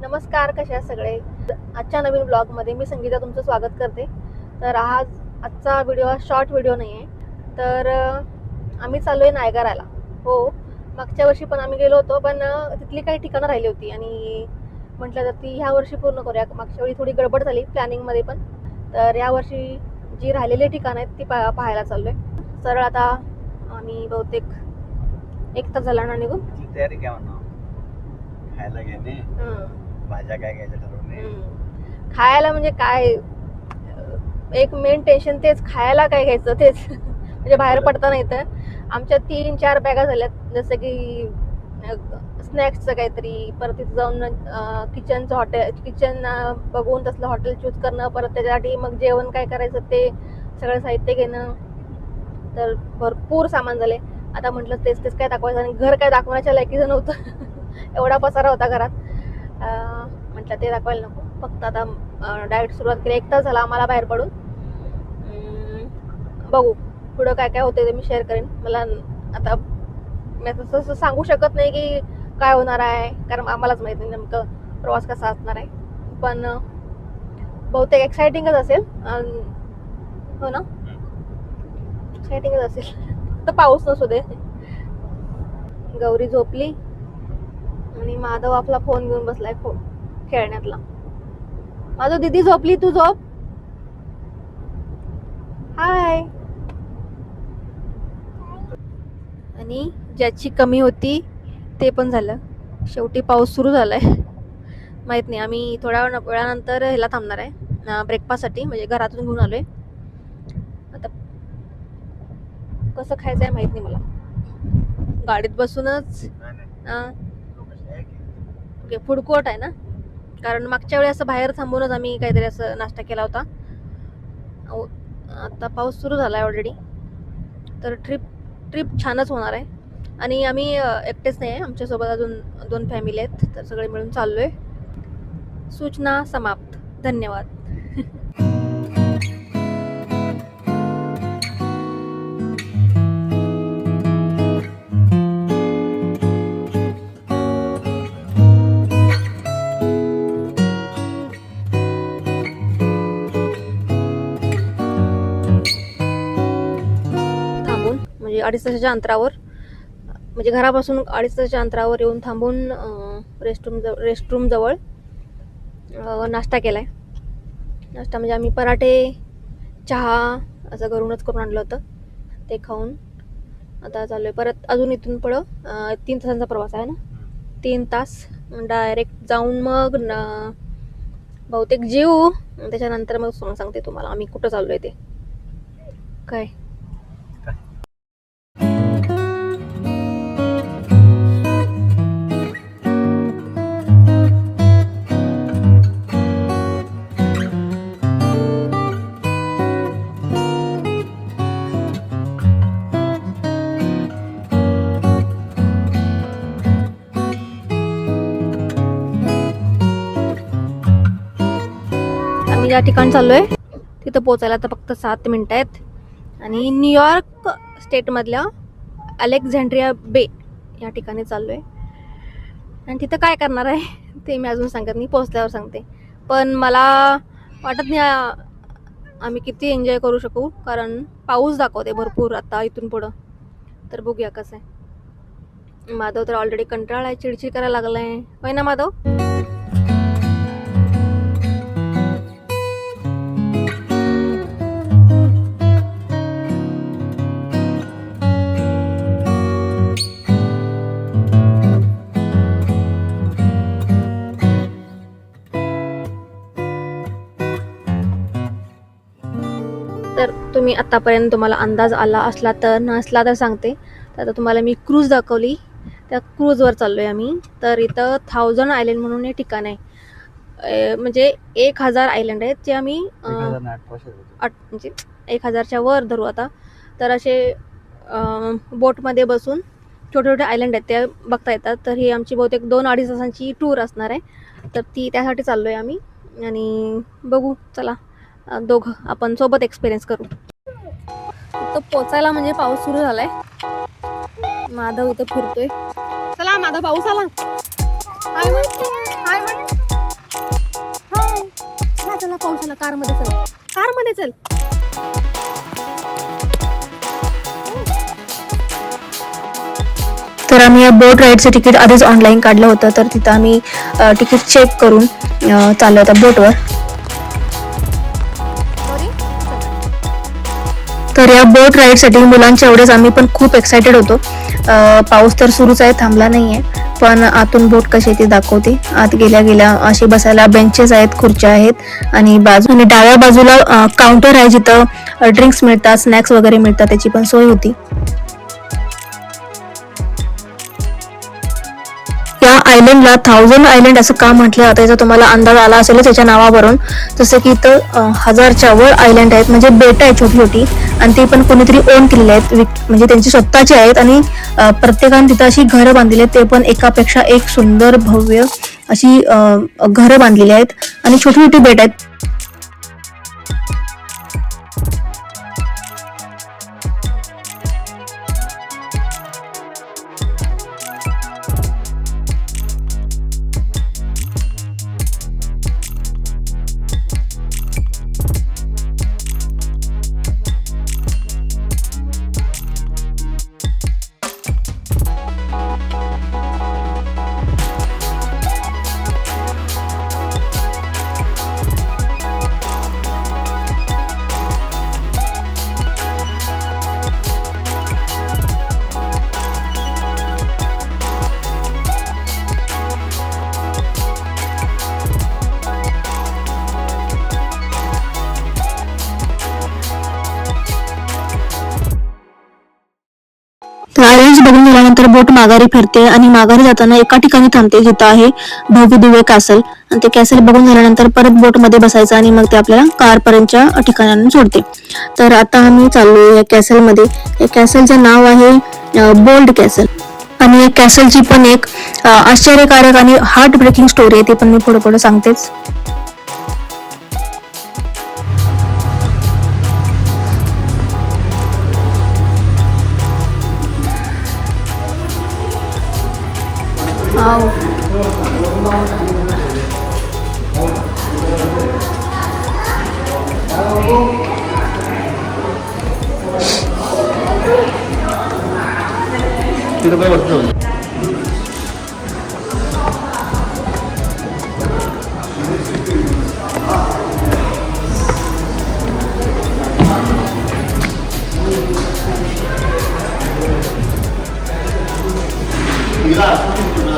नमस्कार, कशा आहेत सगळे. आजच्या नवीन ब्लॉगमध्ये मी संगीता तुमचं स्वागत करते. तर आजचा व्हिडिओ हा शॉर्ट व्हिडिओ नाही आहे. तर आम्ही चाललो आहे नायगराला. हो, मागच्या वर्षी पण आम्ही गेलो होतो, पण तिथली काही ठिकाणं राहिली होती आणि म्हटलं तर ती ह्या वर्षी पूर्ण करूया. मागच्या वेळी थोडी गडबड झाली प्लॅनिंगमध्ये पण. तर या वर्षी जी राहिलेली ठिकाणं आहेत ती पाहायला चाललो आहे. सरळ आता आम्ही बहुतेक 1 तास झाला ना निघून. तयारी काय म्हणा, खायला घेणे, भाज्या काय घ्यायच्या ठरवणे. खायला म्हणजे काय, एक मेन टेन्शन तेच, खायला काय घ्यायचं तेच. म्हणजे बाहेर पडता नाही तर आमच्या 3-4 बॅगा झाल्यात, जसं की स्नॅक्सचं काहीतरी, परत तिथं जाऊन किचन बघून तसलं हॉटेल चूज करणं, परत त्याच्यासाठी मग जेवण काय करायचं ते सगळं साहित्य घेणं. तर भरपूर सामान झाले. आता म्हटलं तेच काय दाखवायचं, आणि घर काय दाखवण्याच्या लायकीचं नव्हतं. एवढा पसारा होता घरात. म्हटलं ते दाखवायला नको. फक्त आता डायरेक्ट सुरुवात केली. 1 तास झाला आम्हाला बाहेर पडून. बघू पुढं काय काय होतं ते मी शेअर करेन. मला आता मी तसं सांगू शकत नाही की काय होणार आहे, कारण आम्हालाच माहिती नाही नेमकं प्रवास कसा असणार आहे. पण बहुतेक एक्सायटिंगच असेल. हो ना, एक्सायटिंगच असेल. तर पाऊस नसू दे. गौरी झोपली आणि माधव आपला फोन घेऊन बसलाय खेळण्यातला. माझं दीदी झोपली, तू झोप. हाय. आणि ज्याची कमी होती ते पण झालं. शेवटी पाऊस सुरू झालाय. माहित नाही, आम्ही थोड्या वेळानंतर ह्याला थांबणार आहे ब्रेकफास्टसाठी. म्हणजे घरातून घेऊन आलोय. आता कसं खायचं आहे माहित नाही मला. गाडीत बसूनच ओके, फूड कोर्ट आहे ना, कारण मागच्या वेळी असं बाहेर थांबूनच आम्ही काहीतरी असं नाश्ता केला होता. आता पाऊस सुरू झाला आहे ऑलरेडी. तर ट्रिप छानच होणार आहे. आणि आम्ही एकटेच नाही आहे, आमच्यासोबत अजून 2 फॅमिली आहेत. तर सगळे मिळून चाललोय. सूचना समाप्त. धन्यवाद. थांबून म्हणजे 2.5 तासाच्या अंतरावर, म्हणजे घरापासून 2.5 तासाच्या अंतरावर येऊन थांबून रेस्टरूम जवळ नाश्ता केलाय. नाश्ता म्हणजे आम्ही पराठे, चहा असं घरूनच करून आणलं होतं. ते खाऊन आता चालू आहे परत. अजून इथून पुढं 3 तासांचा प्रवास आहे ना. 3 तास डायरेक्ट जाऊन मग बहुतेक जेवू. त्याच्यानंतर मग सांगते तुम्हाला आम्ही कुठं चाललोय ते. काय ज्या ठिकाणी चाललोय तिथं पोचायला तर फक्त 7 मिनिटं आहेत. आणि न्यूयॉर्क स्टेटमधल्या अलेक्झांड्रिया बे या ठिकाणी चाललोय. आणि तिथं काय करणार आहे ते मी अजून सांगत नाही, पोचल्यावर सांगते. पण मला वाटत नाही आम्ही किती एन्जॉय करू शकू, कारण पाऊस दाखवते भरपूर आता इथून पुढं. तर बघूया कसं आहे. माधव तर ऑलरेडी कंटाळा आहे, चिडचिड करायला लागलाय. होय ना माधव? तर तुम्ही आतापर्यंत तुम्हाला अंदाज आला असला तर, नसला तर सांगते. तर आता तुम्हाला मी क्रूज दाखवली. त्या क्रूजवर चाललोय आम्ही. तर इथं 1000 आयलंड म्हणून हे ठिकाण आहे. म्हणजे 1000 आयलंड आहेत, जे आम्ही म्हणजे 1000च्या वर धरू आता. तर असे बोटमध्ये बसून छोटे छोटे आयलंड आहेत ते बघता येतात. तर ही आमची बहुतेक 2-2.5 तासांची टूर असणार आहे. तर त्यासाठी चाललोय आम्ही. आणि बघू, चला दोघं आपण सोबत एक्सपिरियन्स करू. इथं पोचायला म्हणजे पाऊस सुरू झालाय. माधव इथं फिरतोय. चला माधव, पाऊस आला. हाय म्हण, हाय म्हण. चला कारमध्ये चल, कारमध्ये चल. तर आम्ही या बोट राईडचं तिकीट आधीच ऑनलाईन काढलं होतं, तर तिथं आम्ही तिकीट चेक करून चाललो होता बोटवर. तर या बोट राईडसाठी मुलांच्या एवढेच आम्ही पण खूप एक्सायटेड होतो. पाऊस तर सुरूच आहे, थांबला नाहीये. पण आतून बोट कशी आहे ती दाखवते. आत गेल्या गेल्या असे बसायला बेंचेस आहेत, खुर्च्या आहेत आणि आणि डाव्या बाजूला काउंटर आहे जिथं ड्रिंक्स मिळतात, स्नॅक्स वगैरे मिळतात, त्याची पण सोय होती. या आयलंडला 1000 आयलंड असं का म्हटलं जातं याचा तुम्हाला अंदाज आला असेलच याच्या नावावरून. जसं की इथं 1000च्या वर आयलंड आहेत, म्हणजे बेट आहे छोटी छोटी, आणि ते पण कोणीतरी ओन केलेले आहेत, म्हणजे त्यांची स्वतःची आहेत. आणि प्रत्येकाने तिथं अशी घरं बांधलेली आहेत, ते पण एकापेक्षा एक सुंदर भव्य अशी घरं बांधलेली आहेत आणि छोटी छोटी बेट आहेत. आयलंड बघून झाल्यानंतर बोट माघारी फिरते आणि माघारी जाताना एका ठिकाणी थांबते जिथं आहे भव्य दिव्य कॅसल. आणि ते कॅसल बघून झाल्यानंतर परत बोट मध्ये बसायचं आणि मग ते आपल्याला कार पर्यंतच्या ठिकाणांना सोडते. तर आता आम्ही चाललो या कॅसल मध्ये. या कॅसलचं नाव आहे बोल्ड कॅसल. आणि या कॅसलची पण एक आश्चर्यकारक आणि हार्ट ब्रेकिंग स्टोरी आहे, ती पण मी पुढे पुढे सांगतेच.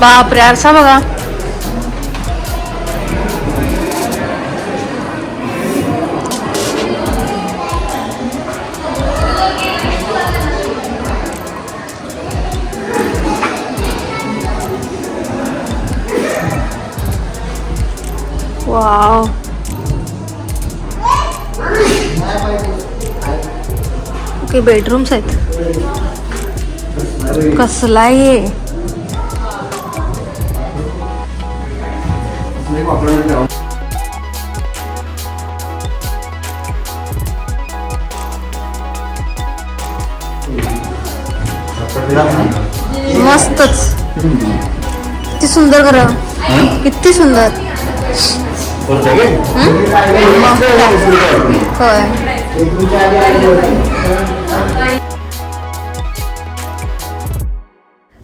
बापरे, आरसा बघा. वाव, ओके, बेडरूम्स आहेत. कसला आहे मस्तच. किती सुंदर घर, किती सुंदर. होय.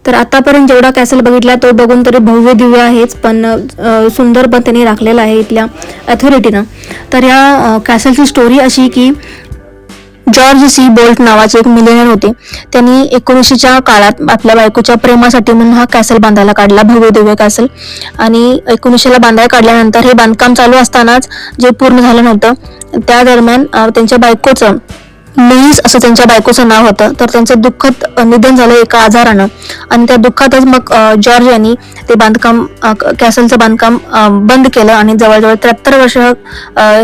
तर आतापर्यंत जेवढा कॅसल बघितला तो बघून तरी भव्य दिव्य आहेच, पण सुंदर पण त्यांनी राखलेला आहे इथल्या अथॉरिटीनं. तर या कॅसलची स्टोरी अशी की जॉर्ज सी बोल्ट नावाचे एक मिलियनर होते. त्यांनी 1900च्या काळात आपल्या बायकोच्या प्रेमासाठी म्हणून हा कॅसल बांधायला काढला, भव्य दिव्य कॅसल. आणि 1900ला बांधायला काढल्यानंतर हे बांधकाम चालू असतानाच जे पूर्ण झालं नव्हतं, त्या दरम्यान त्यांच्या बायकोचं लुईस असं त्यांच्या बायकोचं नाव होतं. तर त्यांचं दुःखद निधन झालं एका आजारानं. आणि त्या दुःखातच मग जॉर्ज यांनी ते कॅसलचं बांधकाम बंद केलं आणि जवळजवळ 73 वर्ष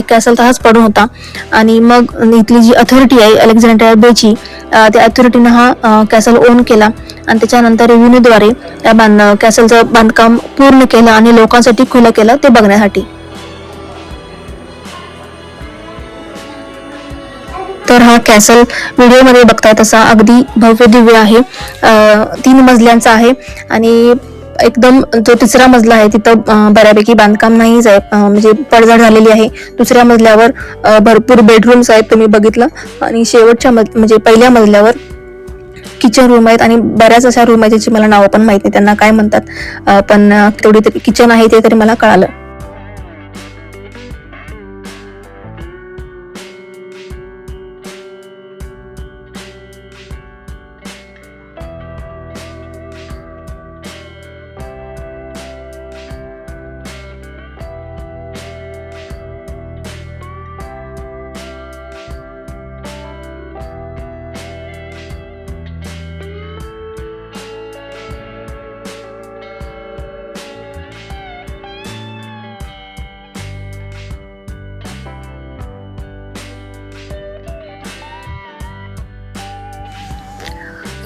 कॅसल तसाच पडून होता. आणि मग इथली जी अथॉरिटी आहे अलेक्झांड्रिया बेची, त्या अथॉरिटीनं हा कॅसल ओन केला आणि त्याच्यानंतर रेव्हेन्यूद्वारे या कॅसलचं बांधकाम पूर्ण केलं आणि लोकांसाठी खुलं केलं ते बघण्यासाठी. तर हा कॅसल व्हिडिओमध्ये बघताय तसा अगदी भव्य दिव्य आहे. 3 मजल्यांचा आहे आणि एकदम जो तिसरा मजला आहे तिथं बऱ्यापैकी बांधकाम नाहीच आहे, म्हणजे पडझड झालेली आहे. दुसऱ्या मजल्यावर भरपूर बेडरूम्स आहेत, तुम्ही बघितलं. आणि शेवटच्या म्हणजे पहिल्या मजल्यावर किचन रूम आहेत आणि बऱ्याच अशा रूम आहेत ज्याची मला नावं पण माहित नाही, त्यांना काय म्हणतात, पण तेवढी तरी किचन आहे ते तरी मला कळालं.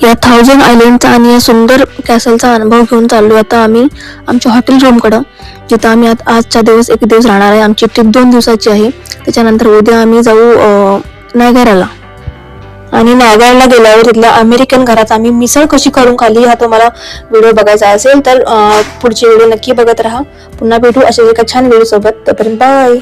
या 1000 आयलंडचा आणि या सुंदर कॅसलचा अनुभव घेऊन चाललो आता आम्ही आमच्या हॉटेल रूमकडं, जिथं आम्ही आजच्या दिवस एक दिवस राहणार आहे. आमची ट्रिप 2 दिवसाची आहे. त्याच्यानंतर उद्या आम्ही जाऊ नायगराला. आणि नायगराला गेल्यावर तिथल्या अमेरिकन घरात आम्ही मिसळ कशी करून खाल्ली हा तुम्हाला व्हिडिओ बघायचा असेल तर पुढची व्हिडिओ नक्की बघत राहा. पुन्हा भेटू अशाच एका छान व्हिडिओ सोबत. तोपर्यंत बाय.